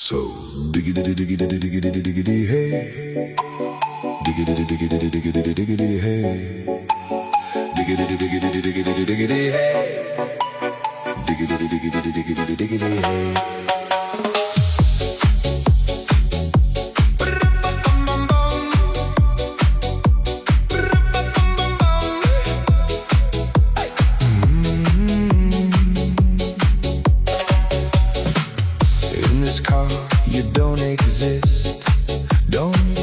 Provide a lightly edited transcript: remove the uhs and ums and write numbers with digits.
So diggity diggity diggity diggity hey, diggity diggity diggity diggity hey, diggity diggity diggity diggity hey, diggity diggity diggity diggity hey. In this car, you don't exist. Don't